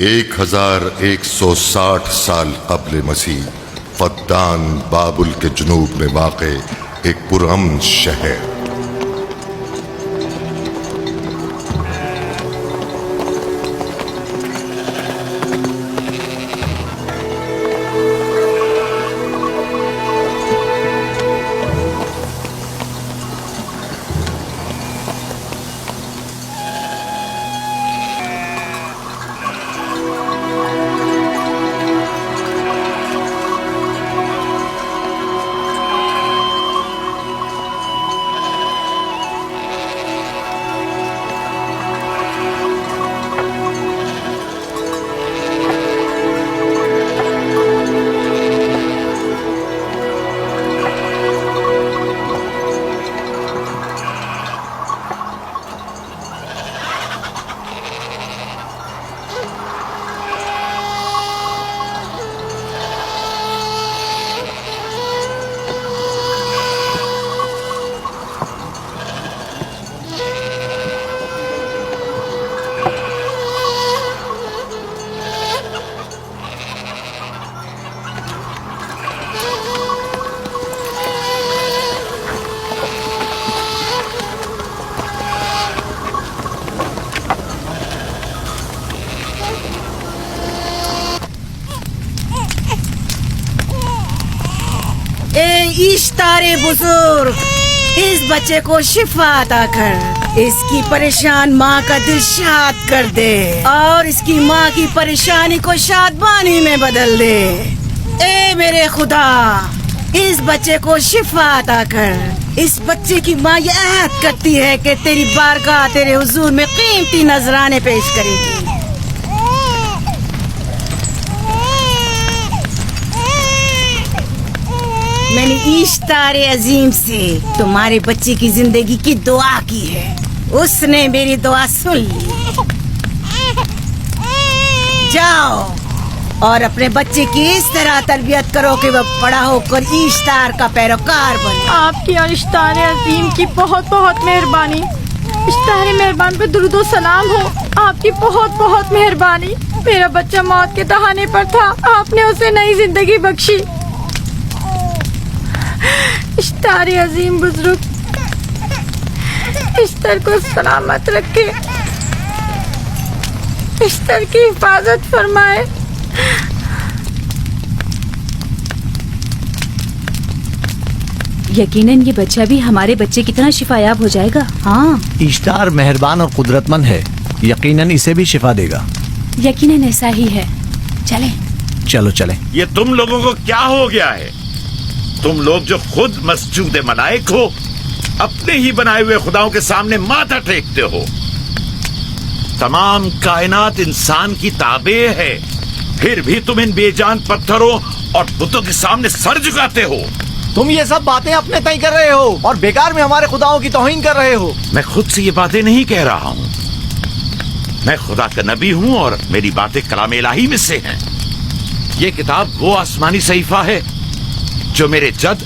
1160 साल कब्ल मसीह फद्दान बाबुल के जुनूब में वाक़े एक पुरअमन शहर। इश्तारे बुजुर्ग, इस बच्चे को शिफा अता कर, इसकी परेशान माँ का दिल शाद कर दे और इसकी माँ की परेशानी को शादबानी में बदल दे। ए मेरे खुदा, इस बच्चे को शिफा अता कर। इस बच्चे की माँ ये अहद करती है कि तेरी बारगाह तेरे हुजूर में कीमती नजराने पेश करेगी। मैंने इश्तारे अजीम से तुम्हारे बच्चे की जिंदगी की दुआ की है, उसने मेरी दुआ सुन ली। जाओ और अपने बच्चे की इस तरह तरबियत करो कि वह बड़ा होकर इश्तार का पैरोकार बने। आपकी और इश्तारे अजीम की बहुत बहुत मेहरबानी। इश्तारे मेहरबान पे दुरूद सलाम हो। आपकी बहुत बहुत मेहरबानी। मेरा बच्चा मौत के दहाने पर था, आपने उसे नई जिंदगी बख्शी। इश्तारे अजीम बुजुर्ग, इश्तर को सलामत रखे, इश्तर की हिफाजत फरमाए। यकीनन ये बच्चा भी हमारे बच्चे की तरह शिफायाब हो जाएगा। हाँ, इश्तार मेहरबान और कुदरतमंद है, यकीनन इसे भी शिफा देगा। यकीनन ऐसा ही है। चलें। चलो चलें। ये तुम लोगों को क्या हो गया है? तुम लोग जो खुद मस्जूद मलाइक हो, अपने ही बनाए हुए खुदाओं के सामने माथा टेकते हो। तमाम कायनात इंसान की ताबे है, फिर भी तुम इन बेजान पत्थरों और बुतों के सामने सर झुकाते हो। तुम ये सब बातें अपने तय कर रहे हो और बेकार में हमारे खुदाओं की तौहीन कर रहे हो। मैं खुद से ये बातें नहीं कह रहा हूँ। मैं खुदा का नबी हूँ और मेरी बातें कलाम इलाही में से हैं। ये किताब वो आसमानी सहीफा है जो मेरे जद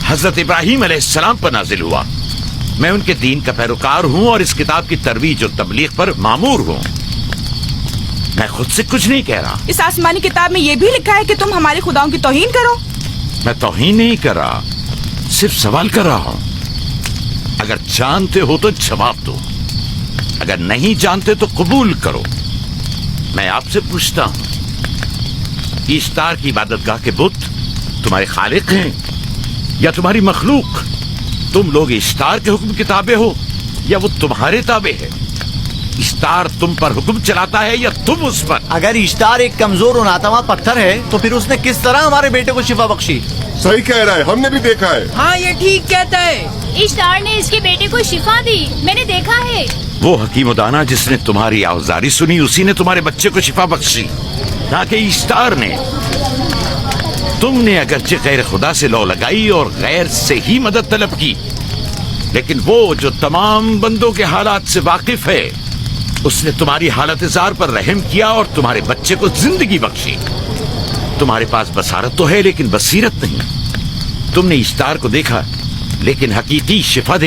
हजरत इब्राहिम अलैहिस्सलाम पर नाजिल हुआ। मैं उनके दीन का पैरोकार हूँ और इस किताब की तरवीज और तबलीग पर मामूर हूँ। मैं खुद से कुछ नहीं कह रहा। इस आसमानी किताब में ये भी लिखा है कि तुम हमारे खुदाओं की तौहीन करो। मैं तौहीन नहीं कर रहा, सिर्फ सवाल कर रहा हूँ। अगर जानते हो तो जवाब दो, अगर नहीं जानते तो कबूल करो। मैं आपसे पूछता हूँ, इश्तार की इबादतगाह के बुत तुम्हारे खालिक हैं या तुम्हारी मखलूक? तुम लोग इश्तार के हुक्म किताबे हो या वो तुम्हारे ताबे है? इश्तार तुम पर हुक्म चलाता है या तुम उस पर? अगर इश्तार एक कमजोर और नातवा पत्थर है तो फिर उसने किस तरह हमारे बेटे को शिफा बख्शी? सही कह रहा है, हमने भी देखा है। हाँ, ये ठीक कहता है। इश्तार ने इसके बेटे को शिफा दी, मैंने देखा है। वो हकीम दाना जिसने तुम्हारी आवाज़ारी सुनी, उसी ने तुम्हारे बच्चे को शिफा बख्शी, ना कि इश्तार ने। तुमने अगरचे गैर खुदा से लौ लगाई और गैर से ही मदद तलब की, लेकिन वो जो तमाम बंदों के हालात से वाकिफ है, उसने तुम्हारी हालत ज़ार पर रहम किया और तुम्हारे बच्चे को जिंदगी बख्शी। तुम्हारे पास बसारत तो है लेकिन बसीरत नहीं। तुमने इश्तार को देखा लेकिन हकीकी शिफा देने